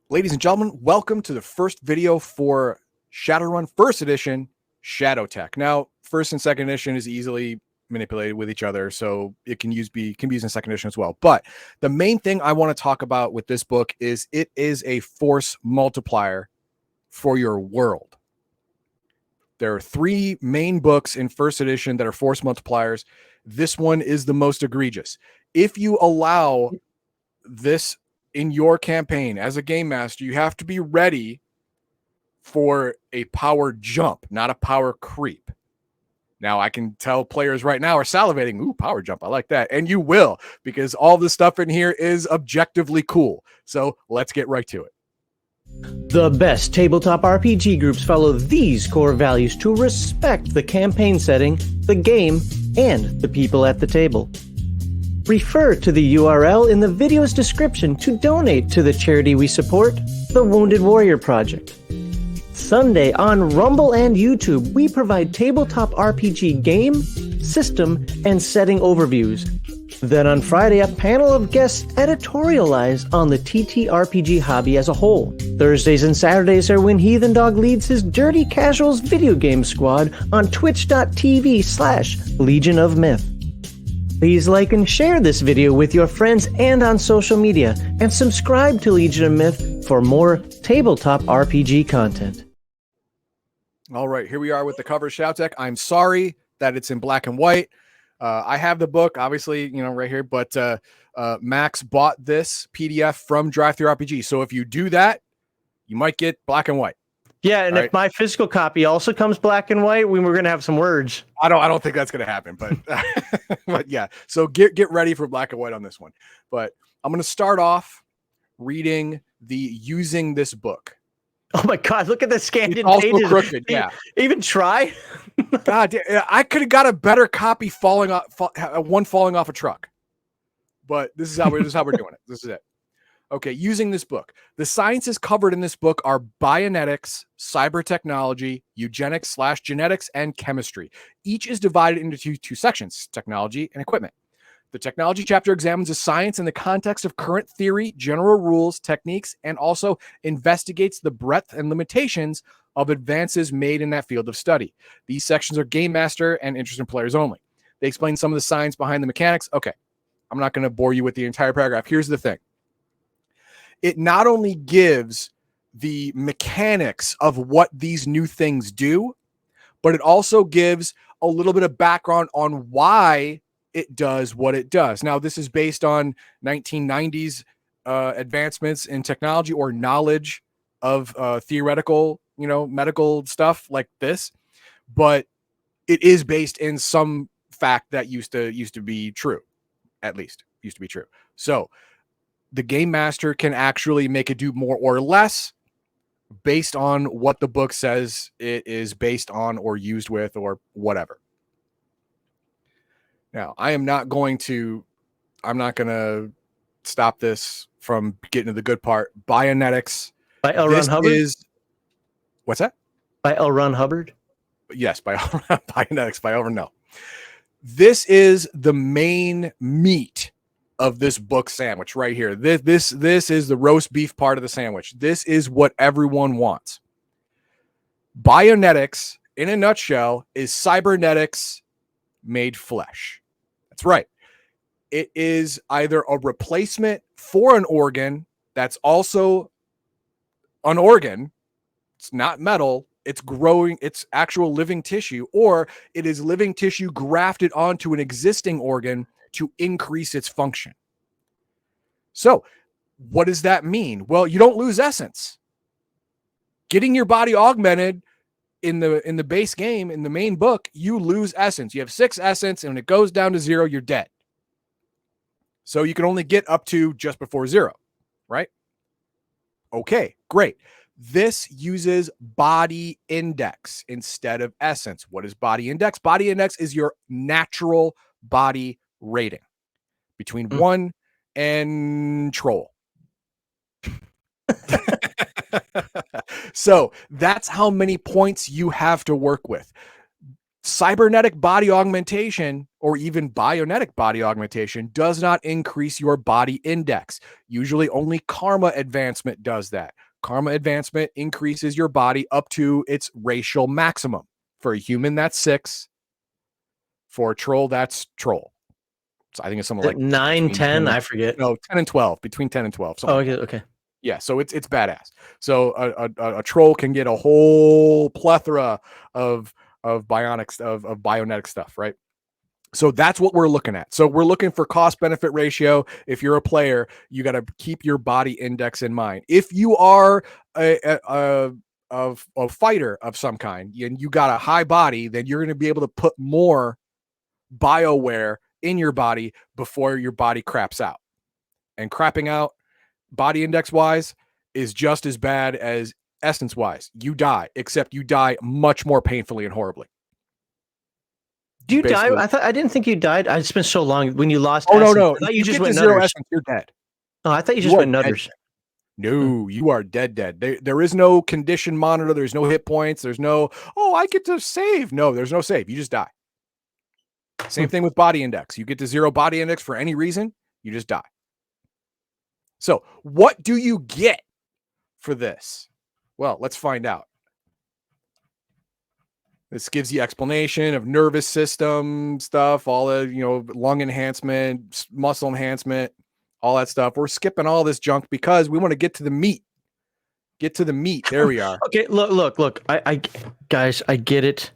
Ladies and gentlemen, welcome to the first video for Shadowrun First Edition Shadowtech. Now, first and second edition is easily manipulated with each other, so it can be used in second edition as well. But the main thing I want to talk about with this book is it is a force multiplier for your world. There are three main books in first edition that are force multipliers. This one is the most egregious. If you allow this in your campaign as a game master, you have to be ready for a power jump, not a power creep. Now, I can tell players right now are salivating. Ooh, power jump. I like that. And you will, because all the stuff in here is objectively cool. So let's get right to it. The best tabletop RPG groups follow these core values to respect the campaign setting, the game, and the people at the table. Refer to the URL in the video's description to donate to the charity we support, the Wounded Warrior Project. Sunday on Rumble and YouTube, we provide tabletop RPG game, system, and setting overviews. Then on Friday, a panel of guests editorialize on the TTRPG hobby as a whole. Thursdays and Saturdays are when Heathen Dog leads his Dirty Casuals video game squad on twitch.tv/legionofmyth. Please like and share this video with your friends and on social media, and subscribe to Legion of Myth for more tabletop RPG content. All right, here we are with the cover of Shadowtech. I'm sorry that it's in black and white. I have the book, obviously, right here, but Max bought this PDF from DriveThruRPG. So if you do that, you might get black and white. Yeah, and if my physical copy also comes black and white, we're going to have some words. I don't think that's going to happen, but but yeah. So get ready for black and white on this one. But I'm going to start off reading using this book. Oh my God! Look at the scanned in also pages. Crooked, yeah. Even try. God, I could have got a better copy falling off a truck. But this is how we're doing it. This is it. Okay, using this book. The sciences covered in this book are bionetics, cyber technology, eugenics/genetics, and chemistry. Each is divided into two sections, technology and equipment. The technology chapter examines the science in the context of current theory, general rules, techniques, and also investigates the breadth and limitations of advances made in that field of study. These sections are game master and interested players only. They explain some of the science behind the mechanics. Okay, I'm not going to bore you with the entire paragraph. Here's the thing. It not only gives the mechanics of what these new things do, but it also gives a little bit of background on why it does what it does. Now, this is based on 1990s advancements in technology or knowledge of theoretical, medical stuff like this, but it is based in some fact that used to be true, at least used to be true. So the game master can actually make it do more or less based on what the book says it is based on or used with or whatever. Now, I'm not going to stop this from getting to the good part. Bionetics. By L. Ron Hubbard? What's that? By L. Ron Hubbard? Yes, by Bionetics, by L. Ron. No. This is the main meat of this book sandwich right here. This is the roast beef part of the sandwich. This is what everyone wants. Bionetics, in a nutshell, is cybernetics made flesh. That's right. It is either a replacement for an organ that's also an organ. It's not metal. It's growing. It's actual living tissue, or it is living tissue grafted onto an existing organ to increase its function. So what does that mean? Well, you don't lose essence. Getting your body augmented in the base game, in the main book, you lose essence. You have 6 essence, and when it goes down to 0, you're dead. So you can only get up to just before 0, right? Okay, great. This uses body index instead of essence. What is body index? Body index is your natural body rating between 1 and troll. So that's how many points you have to work with. cybernetic body augmentation or even bionetic body augmentation does not increase your body index. Usually only karma advancement does that. Karma advancement increases your body up to its racial maximum. For a human, that's 6. For a troll, that's troll. So I think it's something like 9, 10, 10, I forget. No, 10 and 12, between 10 and 12. Oh, okay. Yeah, so it's badass. So a troll can get a whole plethora of bionics of bionetic stuff, right? So that's what we're looking at. So we're looking for cost benefit ratio. If you're a player, you got to keep your body index in mind. If you are a fighter of some kind and you got a high body, then you're going to be able to put more bioware in your body before your body craps out. And crapping out body index wise is just as bad as essence wise. You die, except you die much more painfully and horribly. Do you die? I didn't think you died. It's been so long. When you lost essence, no. I thought you just went to 0 nutters. essence, you're dead. Oh, I thought you just went nutters. No, you are dead. There is no condition monitor. There's no hit points. There's no, I get to save. No, there's no save. You just die. Same thing with body index. You get to 0 body index for any reason, you just die. So what do you get for this? Well, let's find out. This gives you explanation of nervous system stuff, all the, lung enhancement, muscle enhancement, all that stuff. We're skipping all this junk because we want to get to the meat. Get to the meat. There we are. Okay, look. I guys, I get it.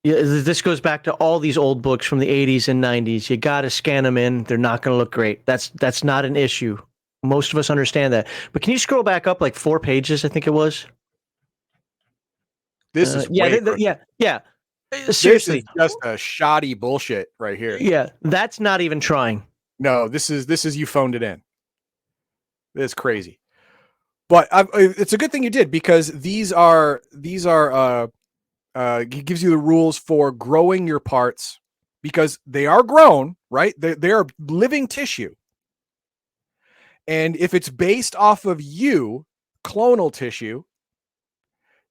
Yeah, this goes back to all these old books from the 80s and 90s. You got to scan them in. They're not going to look great. That's not an issue. Most of us understand that. But can you scroll back up like 4 pages, I think it was? This is yeah. This Seriously, is just a shoddy bullshit right here. Yeah, that's not even trying. No, this is you phoned it in. This is crazy. But it's a good thing you did, because these are it gives you the rules for growing your parts, because they are grown, right? They are living tissue. And if it's based off of clonal tissue,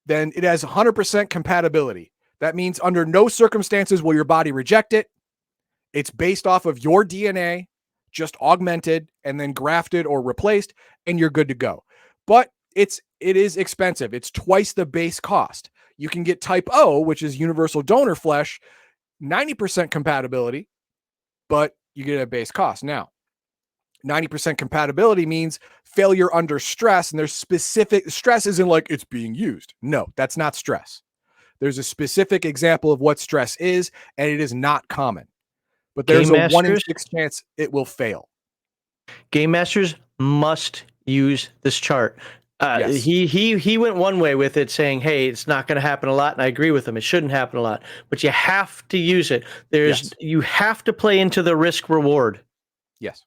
then it has 100% compatibility. That means under no circumstances will your body reject it. It's based off of your DNA, just augmented and then grafted or replaced, and you're good to go. But it is expensive. It's twice the base cost. You can get type O, which is universal donor flesh, 90% compatibility, but you get a base cost. Now, 90% compatibility means failure under stress, and there's specific stress isn't like it's being used. No, that's not stress. There's a specific example of what stress is, and it is not common. But there's a 1 in 6 chance it will fail. Game masters must use this chart. Yes. He went one way with it, saying, hey, it's not going to happen a lot, and I agree with him. It shouldn't happen a lot, but you have to use it. You have to play into the risk reward. Yes,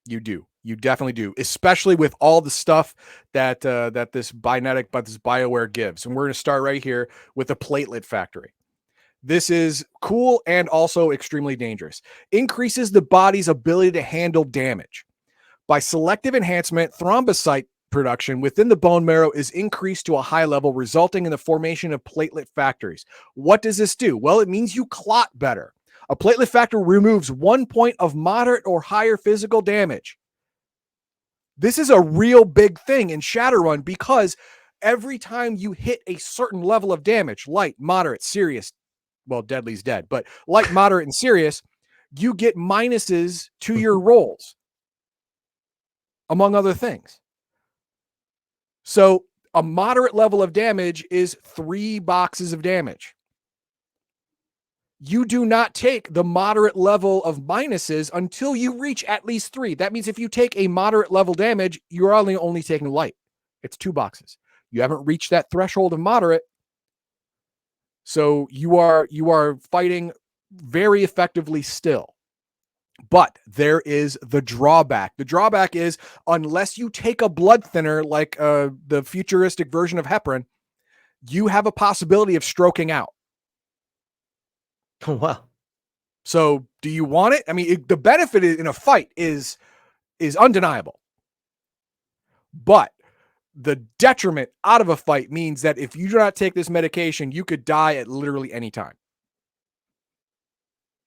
you do. You definitely do, especially with all the stuff that this bioware gives. And we're going to start right here with the platelet factory. This is cool and also extremely dangerous. Increases the body's ability to handle damage. By selective enhancement, thrombocyte production within the bone marrow is increased to a high level, resulting in the formation of platelet factories. What does this do? Well, it means you clot better. A platelet factor removes 1 point of moderate or higher physical damage. This is a real big thing in Shadowrun, because every time you hit a certain level of damage, light, moderate, serious, well, deadly's dead, but light, moderate, and serious, you get minuses to your rolls, among other things. So a moderate level of damage is 3 boxes of damage. You do not take the moderate level of minuses until you reach at least 3. That means if you take a moderate level damage, you're only taking light. It's 2 boxes. You haven't reached that threshold of moderate. So you are fighting very effectively still. But there is the drawback. The drawback is, unless you take a blood thinner like the futuristic version of heparin, you have a possibility of stroking out. Oh, wow. So do you want it? I mean, the benefit in a fight is undeniable. But the detriment out of a fight means that if you do not take this medication, you could die at literally any time.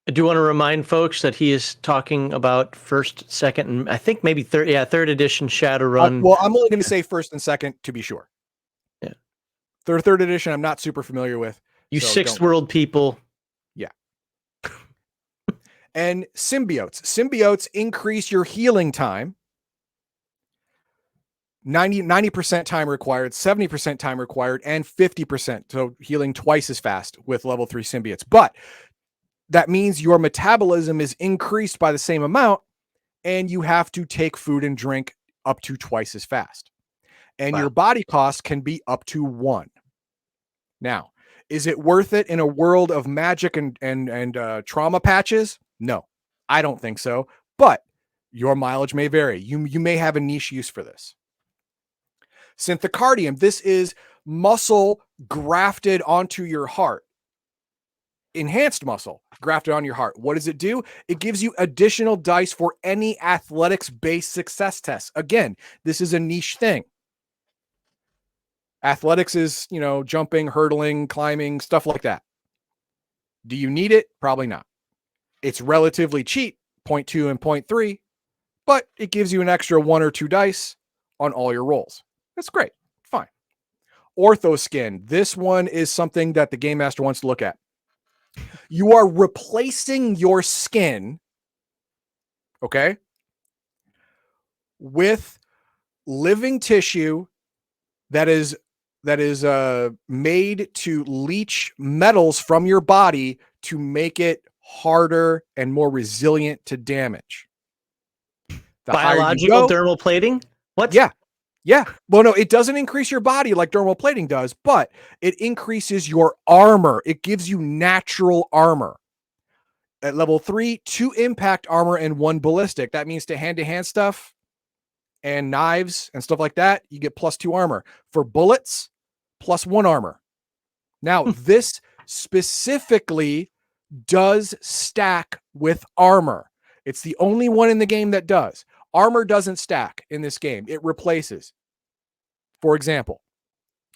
I do want to remind folks that he is talking about first, second, and I think maybe third. Yeah, third edition Shadowrun. Well, I'm only going to say first and second to be sure. Yeah. Third edition, I'm not super familiar with. You so sixth world people. Yeah. And symbiotes. Symbiotes increase your healing time. 90% time required, 70% time required, and 50%. So healing twice as fast with level 3 symbiotes. But that means your metabolism is increased by the same amount, and you have to take food and drink up to twice as fast. And your body cost can be up to 1. Now, is it worth it in a world of magic and trauma patches? No, I don't think so. But your mileage may vary. You may have a niche use for this. Synthocardium, this is muscle grafted onto your heart. Enhanced muscle grafted on your heart. What does it do? It gives you additional dice for any athletics-based success tests. Again, this is a niche thing. Athletics is, jumping, hurdling, climbing, stuff like that. Do you need it? Probably not. It's relatively cheap, 0.2 and 0.3, but it gives you an extra 1 or 2 dice on all your rolls. That's great. Fine. Orthoskin. This one is something that the Game Master wants to look at. You are replacing your skin, okay, with living tissue that is made to leach metals from your body to make it harder and more resilient to damage. Biological dermal plating? What? Yeah. Well, no, it doesn't increase your body like dermal plating does, but it increases your armor. It gives you natural armor. At level 3, 2 impact armor and 1 ballistic. That means to hand-to-hand stuff and knives and stuff like that, you get +2 armor. For bullets, +1 armor. Now, this specifically does stack with armor. It's the only one in the game that does. Armor doesn't stack in this game. It replaces. For example,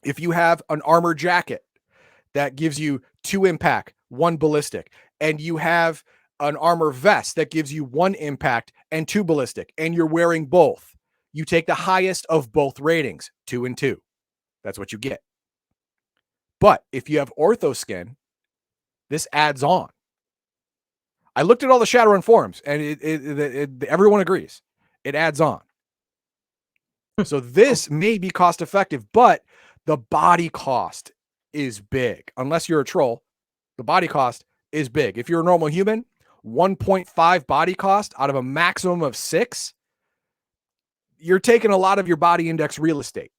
if you have an armor jacket that gives you 2 impact, 1 ballistic, and you have an armor vest that gives you 1 impact and 2 ballistic, and you're wearing both, you take the highest of both ratings, 2 and 2. That's what you get. But if you have orthoskin, this adds on. I looked at all the Shadowrun forums, and everyone agrees. It adds on. So this may be cost effective, but the body cost is big. Unless you're a troll, the body cost is big. If you're a normal human, 1.5 body cost out of a maximum of 6, you're taking a lot of your body index real estate.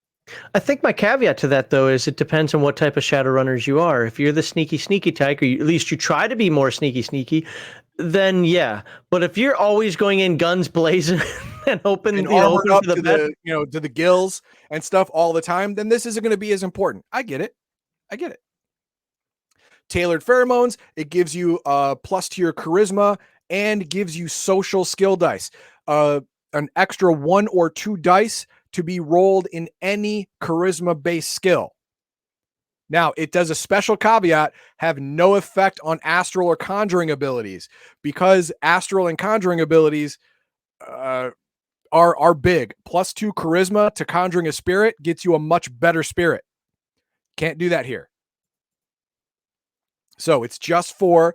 I think my caveat to that, though, is it depends on what type of Shadowrunners you are. If you're the sneaky type, or at least you try to be more sneaky, then yeah. But if you're always going in guns blazing and open up to the gills and stuff all the time, then this isn't going to be as important. I get it. Tailored pheromones, it gives you a plus to your charisma and gives you social skill dice. An extra 1 or 2 dice to be rolled in any charisma-based skill. Now, it does a special caveat, have no effect on astral or conjuring abilities, because astral and conjuring abilities are big. +2 charisma to conjuring a spirit gets you a much better spirit. Can't do that here. So it's just for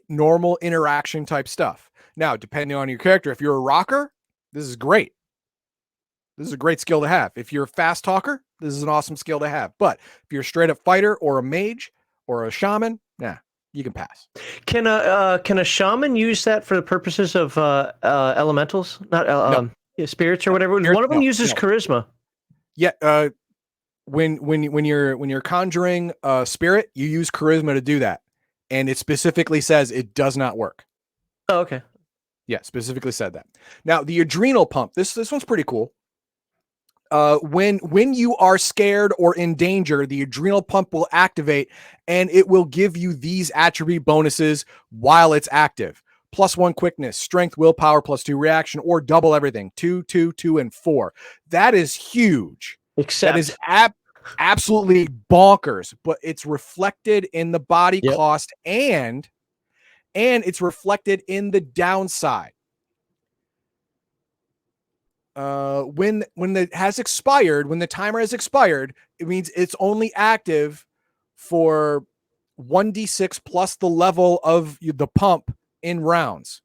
normal interaction type stuff. Now, depending on your character, if you're a rocker, this is great. This is a great skill to have. If you're a fast talker, this is an awesome skill to have. But if you're a straight up fighter or a mage or a shaman, you can pass. Can a shaman use that for the purposes of elementals, not spirits or whatever? One of them uses charisma. Yeah. When you're conjuring a spirit, you use charisma to do that, and it specifically says it does not work. Oh, okay. Yeah, specifically said that. Now the adrenal pump. This one's pretty cool. When you are scared or in danger, the adrenal pump will activate, and it will give you these attribute bonuses while it's active. +1 quickness, strength, willpower, +2 reaction, or double everything. 2, 2, 2, and 4. That is huge. Except that is absolutely bonkers, but it's reflected in the body cost and it's reflected in the downside. When the timer has expired, it means it's only active for 1d6 plus the level of the pump in rounds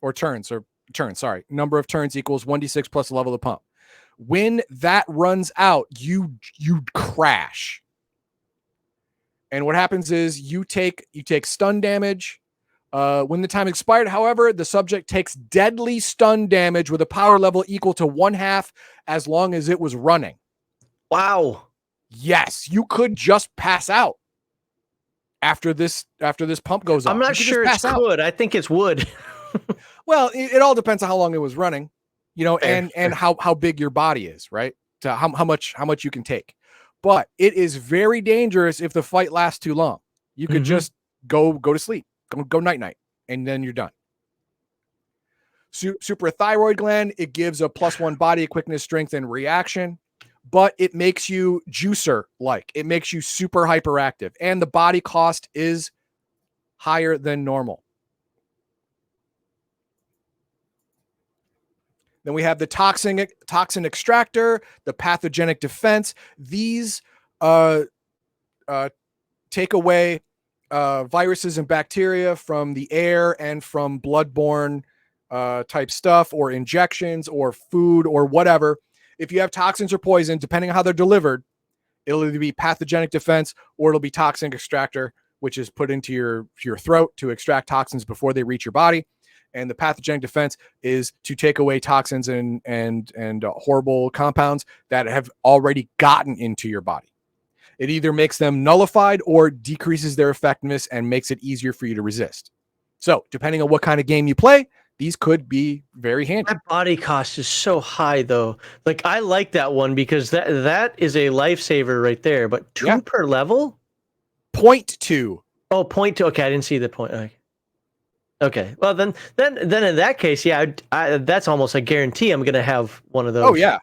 or turns. Sorry, number of turns equals 1d6 plus the level of the pump. When that runs out, you crash. And what happens is you take stun damage. When the time expired, however, the subject takes deadly stun damage with a power level equal to 1/2 as long as it was running. Wow. Yes, you could just pass out after this pump goes off. I'm not sure it's could. I think it's would. Well, it all depends on how long it was running, fair. And how big your body is, right? To how much you can take. But it is very dangerous if the fight lasts too long. You could just go to sleep, go night, and then you're done. Suprathyroid gland, it gives a +1 body quickness, strength, and reaction, but it makes you juicer-like. It makes you super hyperactive, and the body cost is higher than normal. Then we have the toxin extractor, the pathogenic defense. These take away viruses and bacteria from the air and from bloodborne type stuff or injections or food or whatever. If you have toxins or poison, depending on how they're delivered, it'll either be pathogenic defense or it'll be toxin extractor, which is put into your throat to extract toxins before they reach your body. And the pathogenic defense is to take away toxins and horrible compounds that have already gotten into your body. It either makes them nullified or decreases their effectiveness and makes it easier for you to resist. So depending on what kind of game you play, these could be very handy. That body cost is so high, though. Like, I like that one because that is a lifesaver right there. But 2 per level? 0.2. Oh, 0.2. Okay, I didn't see the point. Okay. Well, then in that case, that's almost a guarantee I'm going to have one of those. Oh, yeah.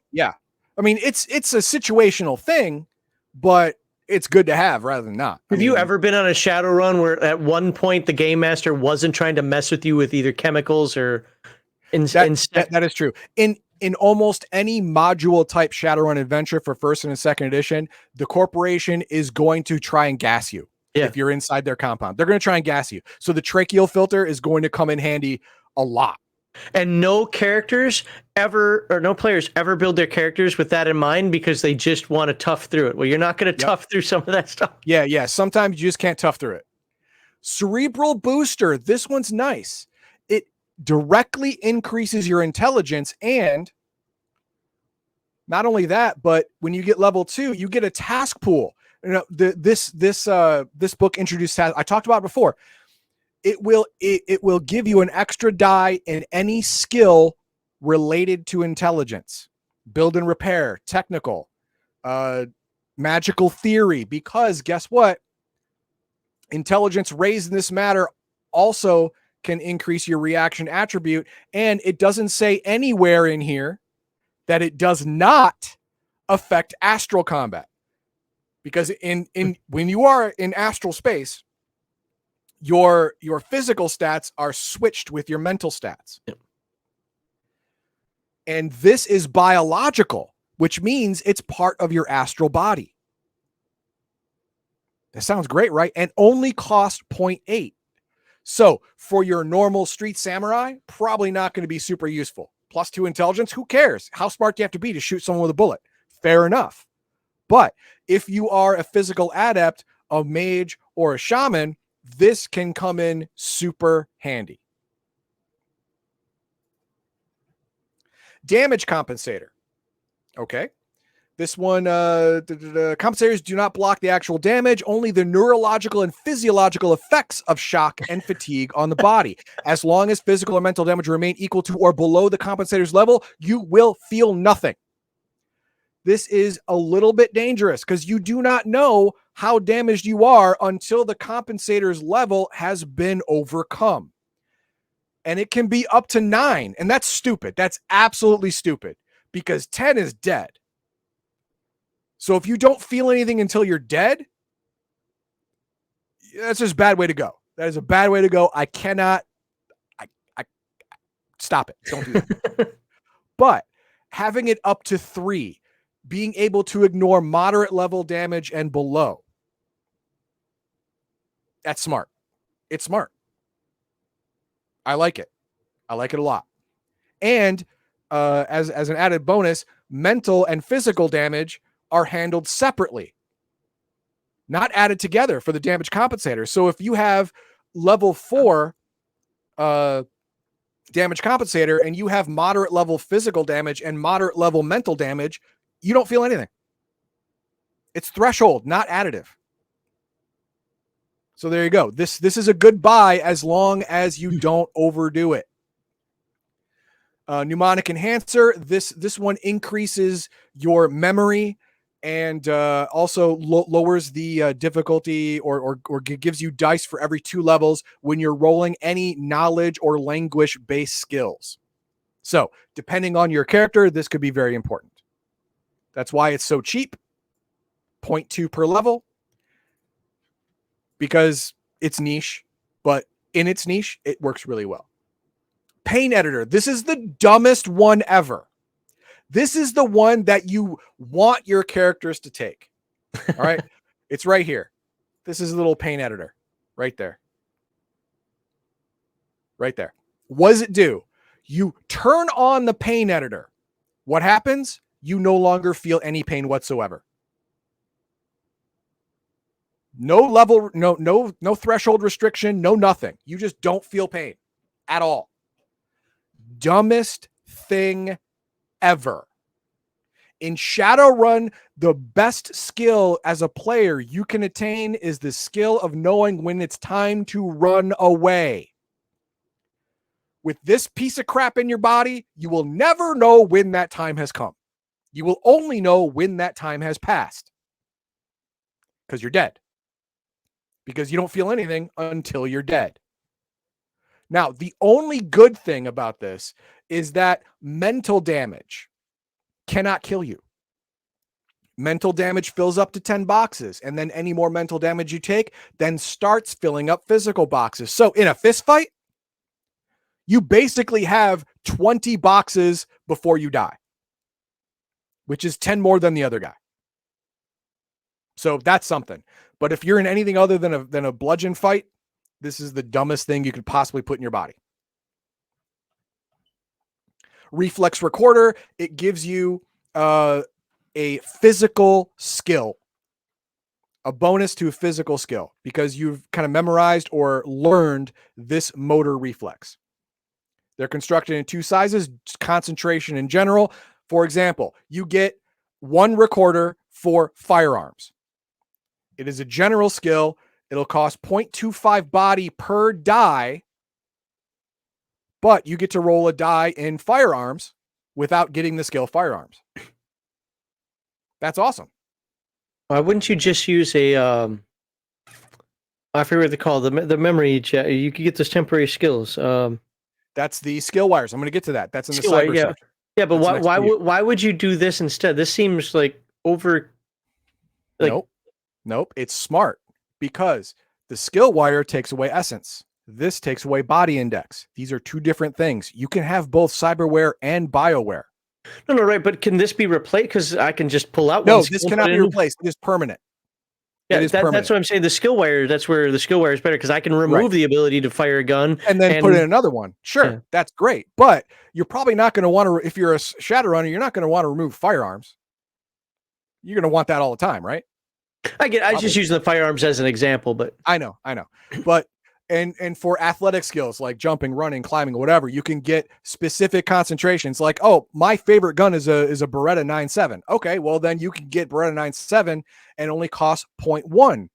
I mean, it's a situational thing, but it's good to have rather than not. Have you ever been on a Shadowrun where at one point the game master wasn't trying to mess with you with either chemicals or that is true. In almost any module type Shadowrun adventure for 1st and 2nd edition, the corporation is going to try and gas you. Yeah. If you're inside their compound, they're going to try and gas you. So the tracheal filter is going to come in handy a lot. And no players ever build their characters with that in mind because they just want to tough through it. Well, you're not going to tough through some of that stuff. Yeah. Sometimes you just can't tough through it. Cerebral booster. This one's nice. It directly increases your intelligence, and not only that, but when you get level 2, you get a task pool. This book introduced tasks. I talked about it before. It will give you an extra die in any skill related to intelligence, build and repair, technical, magical theory, because guess what? Intelligence raised in this matter also can increase your reaction attribute, and it doesn't say anywhere in here that it does not affect astral combat. Because when you are in astral space, your physical stats are switched with your mental stats. Yep. And this is biological, which means it's part of your astral body. That sounds great, right? And only cost 0.8. So for your normal street samurai, probably not going to be super useful. +2 intelligence, who cares? How smart do you have to be to shoot someone with a bullet? Fair enough. But if you are a physical adept, a mage, or a shaman, this can come in super handy. Damage compensator. Okay. This one, compensators do not block the actual damage, only the neurological and physiological effects of shock and fatigue on the body. As long as physical or mental damage remain equal to or below the compensator's level, you will feel nothing. This is a little bit dangerous because you do not know how damaged you are until the compensator's level has been overcome. And it can be up to 9. And that's stupid. That's absolutely stupid because 10 is dead. So if you don't feel anything until you're dead, that's just a bad way to go. That is a bad way to go. I stop it. Don't do that. But having it up to 3, being able to ignore moderate level damage and below, that's smart. It's smart. I like it. I like it a lot. And as an added bonus, mental and physical damage are handled separately, not added together for the damage compensator. So if you have level 4 damage compensator and you have moderate level physical damage and moderate level mental damage, you don't feel anything. It's threshold, not additive. So there you go. This is a good buy as long as you don't overdo it. Mnemonic enhancer. This one increases your memory and also lowers the difficulty or gives you dice for every 2 levels when you're rolling any knowledge or language based skills. So depending on your character, this could be very important. That's why it's so cheap. 0.2 per level, because it's niche, but in its niche, it works really well. Pain editor. This is the dumbest one ever. This is the one that you want your characters to take. All right. It's right here. This is a little pain editor right there. Right there. What does it do? You turn on the pain editor. What happens? You no longer feel any pain whatsoever. No level, no threshold restriction, no nothing. You just don't feel pain at all. Dumbest thing ever. In Shadowrun, the best skill as a player you can attain is the skill of knowing when it's time to run away. With this piece of crap in your body, you will never know when that time has come. You will only know when that time has passed. Because you're dead. Because you don't feel anything until you're dead. Now, the only good thing about this is that mental damage cannot kill you. Mental damage fills up to 10 boxes, and then any more mental damage you take then starts filling up physical boxes. So in a fist fight, you basically have 20 boxes before you die, which is 10 more than the other guy. So that's something. But if you're in anything other than a bludgeon fight, this is the dumbest thing you could possibly put in your body. Reflex recorder, it gives you a physical skill, a bonus to a physical skill, because you've kind of memorized or learned this motor reflex. They're constructed in 2 sizes, concentration in general. For example, you get 1 recorder for firearms. It is a general skill. It'll cost 0.25 body per die, but you get to roll a die in firearms without getting the skill firearms. That's awesome. Why wouldn't you just use a, I forget what they call the memory chat. You could get those temporary skills. That's the skill wires. I'm going to get to that. That's in the skill cyber wire, yeah. section. Yeah, but That's why would you do this instead? This seems like over. Like, Nope. It's smart because the skill wire takes away essence. This takes away body index. These are 2 different things. You can have both cyberware and bioware. No, right. But can this be replaced? Because I can just pull out. No, this cannot be replaced. It is permanent. Yeah, that's what I'm saying. The skill wire. That's where the skill wire is better, because I can remove the ability to fire a gun and then put in another one. Sure, that's great. But you're probably not going to want to. If you're a Shadowrunner, you're not going to want to remove firearms. You're going to want that all the time, right? I was just using the firearms as an example, but I know. But and for athletic skills like jumping, running, climbing, whatever, you can get specific concentrations. Like, oh, my favorite gun is a Beretta 9.7. Okay, well then you can get Beretta 9.7 and only cost 0.1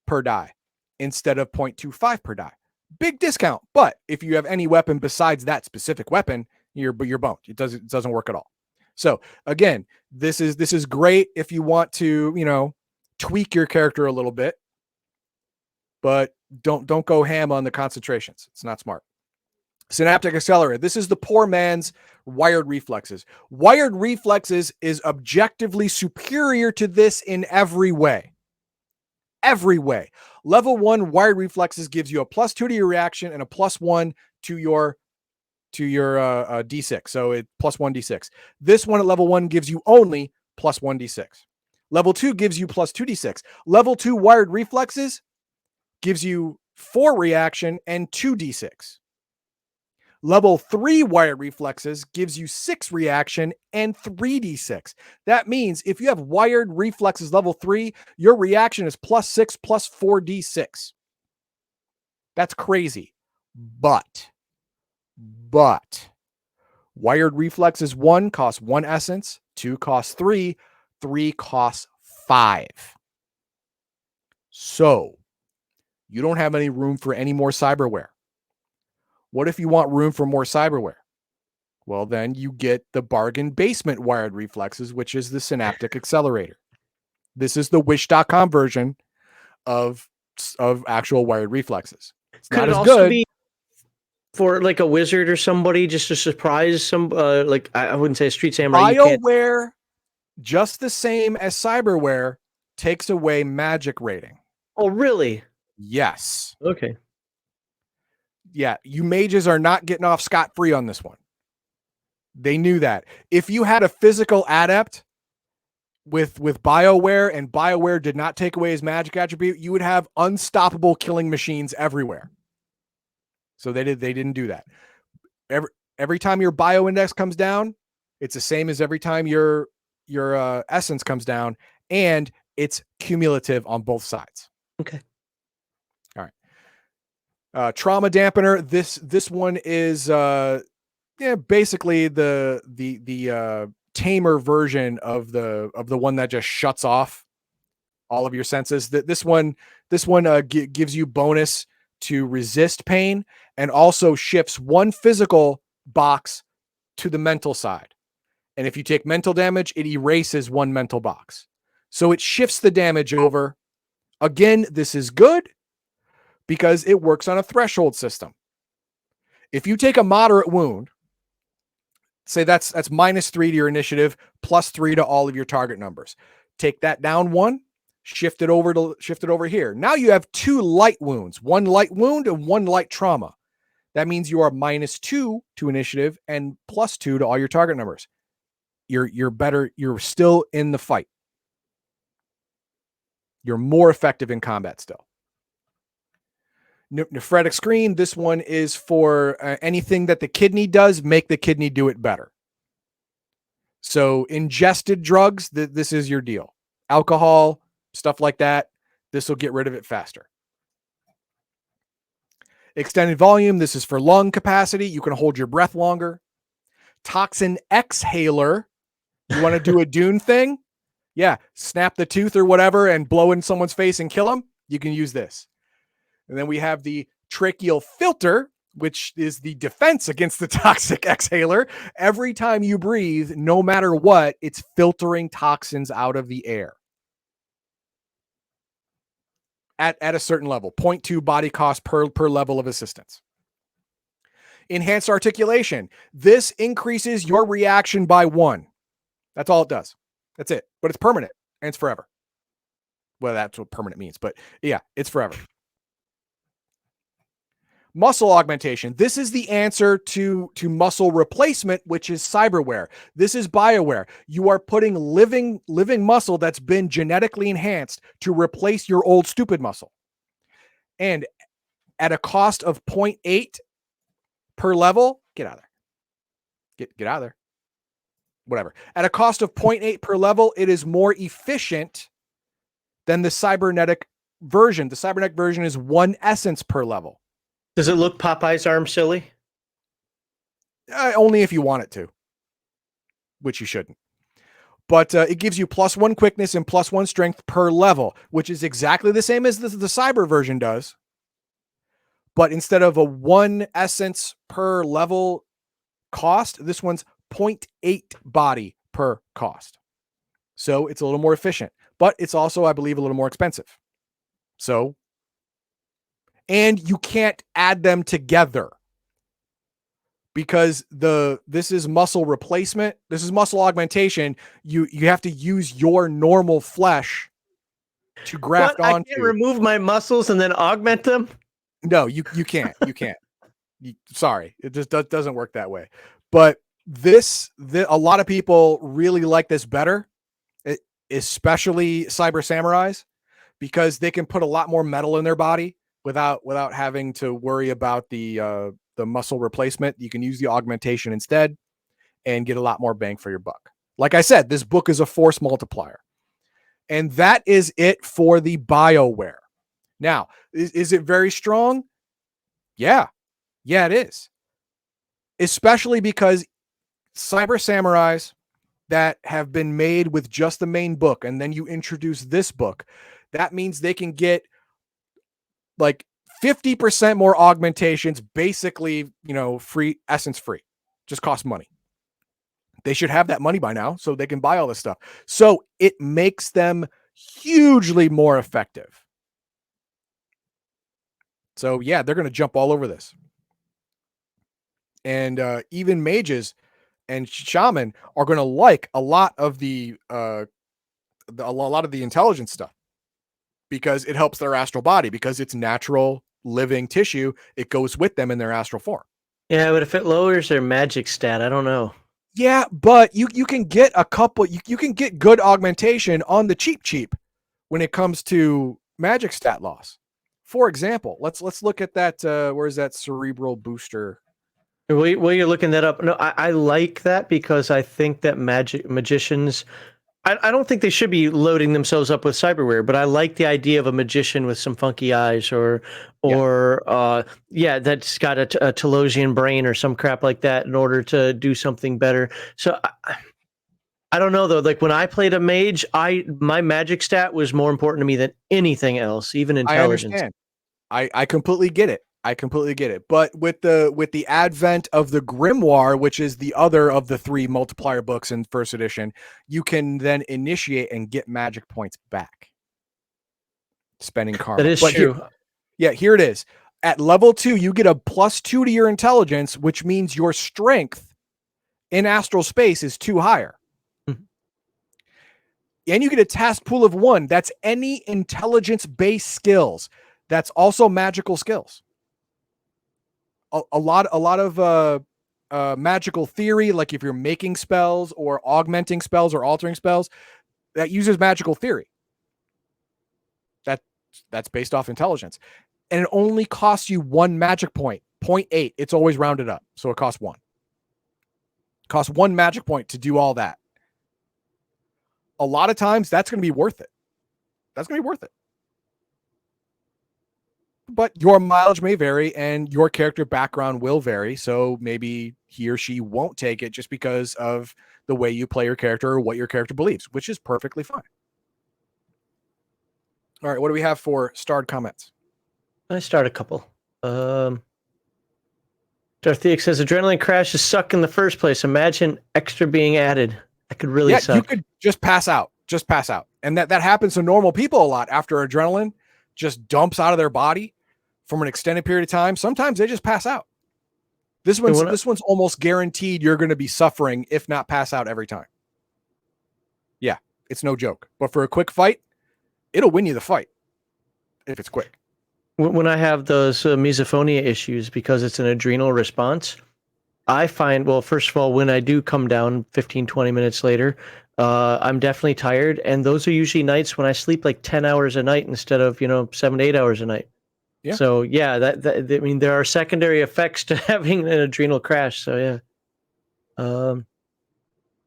per die instead of 0.25 per die. Big discount. But if you have any weapon besides that specific weapon, you're boned. It doesn't work at all. So again, this is great if you want to, tweak your character a little bit, but don't go ham on the concentrations. It's not smart. Synaptic accelerator. This is the poor man's wired reflexes. Wired reflexes is objectively superior to this in every way. Every way. Level 1 wired reflexes gives you a +2 to your reaction and a +1 to your d6. So it +1 d6. This one at level 1 gives you only +1 d6. Level 2 gives you +2 d6. Level 2 wired reflexes gives you 4 reaction and 2 d6. Level 3 wired reflexes gives you 6 reaction and 3 d6. That means if you have wired reflexes level 3, your reaction is +6 +4 d6. That's crazy. But wired reflexes 1 costs 1 essence, 2 costs 3, 3 costs 5. So you don't have any room for any more cyberware. What if you want room for more cyberware? Well, then you get the bargain basement wired reflexes, which is the synaptic accelerator. This is the wish.com version of actual wired reflexes. It's Could not it as also good. be for like a wizard or somebody just to surprise some, like I wouldn't say a street samurai. BioWare, just the same as cyberware, takes away magic rating. Oh, really? Yes. Okay. Yeah, you mages are not getting off scot-free on this one. They knew that. If you had a physical adept with BioWare and BioWare did not take away his magic attribute, you would have unstoppable killing machines everywhere. So they didn't do that. Every time your bio index comes down, it's the same as every time your essence comes down, and it's cumulative on both sides. Okay. All right. Trauma dampener. This one is basically the tamer version of the one that just shuts off all of your senses. This one gives you bonus to resist pain and also shifts 1 physical box to the mental side. And if you take mental damage, it erases 1 mental box. So it shifts the damage over. Again, this is good because it works on a threshold system. If you take a moderate wound, say that's -3 to your initiative, +3 to all of your target numbers. Take that down 1, shift it over here. Now you have 2 light wounds, 1 light wound and 1 light trauma. That means you are -2 to initiative and +2 to all your target numbers. You're better. You're still in the fight. You're more effective in combat still. Nephretic screen. This one is for anything that the kidney does, make the kidney do it better. So ingested drugs, this is your deal. Alcohol, stuff like that. This will get rid of it faster. Extended volume. This is for lung capacity. You can hold your breath longer. Toxin exhaler. You want to do a Dune thing? Yeah. Snap the tooth or whatever and blow in someone's face and kill them. You can use this. And then we have the tracheal filter, which is the defense against the toxic exhaler. Every time you breathe, no matter what, it's filtering toxins out of the air. At a certain level, 0.2 body cost per level of assistance. Enhanced articulation. This increases your reaction by 1. That's all it does. That's it. But it's permanent and it's forever. Well, that's what permanent means, but yeah, it's forever. Muscle augmentation. This is the answer to muscle replacement, which is cyberware. This is bioware. You are putting living muscle that's been genetically enhanced to replace your old stupid muscle. And at a cost of 0.8 per level, get out of there. Get out of there. Whatever. At a cost of 0.8 per level, it is more efficient than the cybernetic version. The cybernetic version is 1 essence per level. Does it look Popeye's arm silly? Only if you want it to, which you shouldn't. But it gives you +1 quickness and +1 strength per level, which is exactly the same as the cyber version does. But instead of a 1 essence per level cost, this one's 0.8 body per cost. So it's a little more efficient, but it's also, I believe, a little more expensive. So, and you can't add them together. because this is muscle replacement. This is muscle augmentation. You have to use your normal flesh to graft I onto. can't remove my muscles and then augment them. No, you can't. You can't. Sorry, it just doesn't work that way. But a lot of people really like this better, especially cyber samurais, because they can put a lot more metal in their body without having to worry about the muscle replacement. You can use the augmentation instead and get a lot more bang for your buck. Like I said, this book is a force multiplier. And that is it for the BioWare. Now, is it very strong? Yeah. Yeah, it is. Especially because cyber samurais that have been made with just the main book, and then you introduce this book, that means they can get like 50% more augmentations, basically, free, essence free. Just costs money. They should have that money by now so they can buy all this stuff. So it makes them hugely more effective. So yeah, they're going to jump all over this. And even mages and shaman are going to like a lot of the intelligence stuff, because it helps their astral body, because it's natural living tissue. It goes with them in their astral form. Yeah, but if it lowers their magic stat, I don't know. Yeah, but you can get a couple. You can get good augmentation on the cheap when it comes to magic stat loss. For example, let's look at that. Where's that cerebral booster? Well, you're looking that up. No, I like that because I think that magicians. I don't think they should be loading themselves up with cyberware, but I like the idea of a magician with some funky eyes or that's got a Telosian brain or some crap like that in order to do something better. So I don't know though. Like when I played a mage, my magic stat was more important to me than anything else, even intelligence. I understand. I completely get it. But with the advent of the grimoire, which is the other of the 3 multiplier books in first edition, you can then initiate and get magic points back, spending karma. That is true. Here it is. At level 2, you get a +2 to your intelligence, which means your strength in astral space is 2 higher. Mm-hmm. And you get a task pool of 1. That's any intelligence-based skills. That's also magical skills. A lot of magical theory, like if you're making spells or augmenting spells or altering spells, that uses magical theory. That's based off intelligence. And it only costs you 1 magic point, 0.8. It's always rounded up, so it costs 1. It costs 1 magic point to do all that. A lot of times, that's going to be worth it. But your mileage may vary and your character background will vary. So maybe he or she won't take it just because of the way you play your character or what your character believes, which is perfectly fine. All right. What do we have for starred comments? I start a couple. Dartheic says adrenaline crashes suck in the first place. Imagine extra being added. That could really suck. You could just pass out. And that happens to normal people a lot after adrenaline just dumps out of their body from an extended period of time. Sometimes they just pass out. This one's almost guaranteed you're going to be suffering, if not pass out every time. Yeah, it's no joke. But for a quick fight, it'll win you the fight if it's quick. When I have those misophonia issues because it's an adrenal response, I find, well, first of all, when I do come down 15, 20 minutes later, I'm definitely tired. And those are usually nights when I sleep like 10 hours a night instead of, 7 to 8 hours a night. Yeah. So yeah, that I mean, there are secondary effects to having an adrenal crash. So yeah.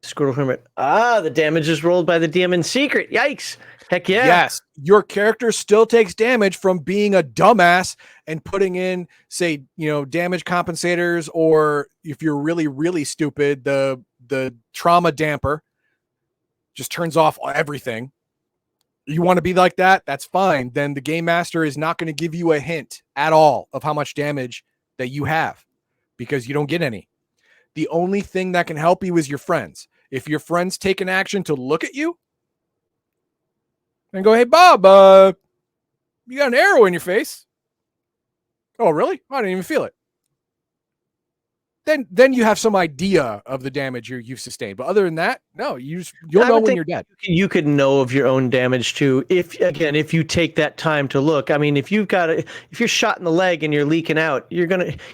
Squirrel Hermit. The damage is rolled by the DM in secret. Yikes. Heck yeah. Yes. Your character still takes damage from being a dumbass and putting in, say, damage compensators, or if you're really, really stupid, the trauma damper just turns off everything. You want to be like that? That's fine. Then the game master is not going to give you a hint at all of how much damage that you have, because you don't get any. The only thing that can help you is your friends. If your friends take an action to look at you and go, "Hey, Bob, you got an arrow in your face." "Oh, really? I didn't even feel it." then you have some idea of the damage you've sustained. But other than that, no, you'll know when you're dead. You could know of your own damage too, if you take that time to look. I mean, if you're shot in the leg and you're leaking out, you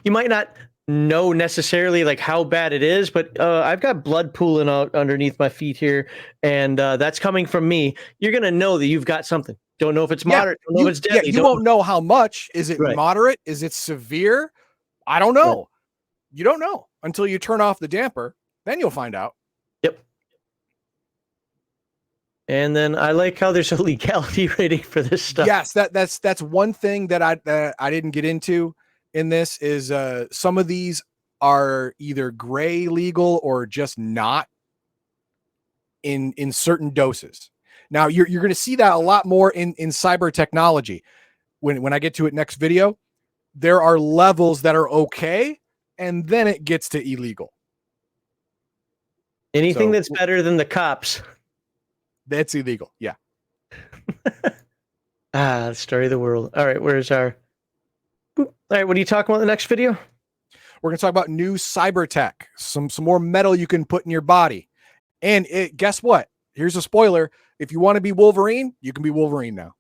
might not know necessarily like how bad it is, but I've got blood pooling out underneath my feet here, and that's coming from me. You're gonna know that you've got something. Don't know if it's moderate. Don't know if it's deadly. You won't know how much. Is it moderate? Is it severe? I don't know. Right. You don't know until you turn off the damper. Then you'll find out. Yep. And then I like how there's a legality rating for this stuff. Yes, that's one thing that I didn't get into in this is some of these are either gray legal or just not in certain doses. Now you're going to see that a lot more in cyber technology. When I get to it next video, there are levels that are okay, and then it gets to illegal. Anything that's better than the cops. That's illegal. Yeah. The story of the world. All right. Where's our... All right. What are you talking about in the next video? We're going to talk about new cyber tech, some more metal you can put in your body. And guess what? Here's a spoiler. If you want to be Wolverine, you can be Wolverine now.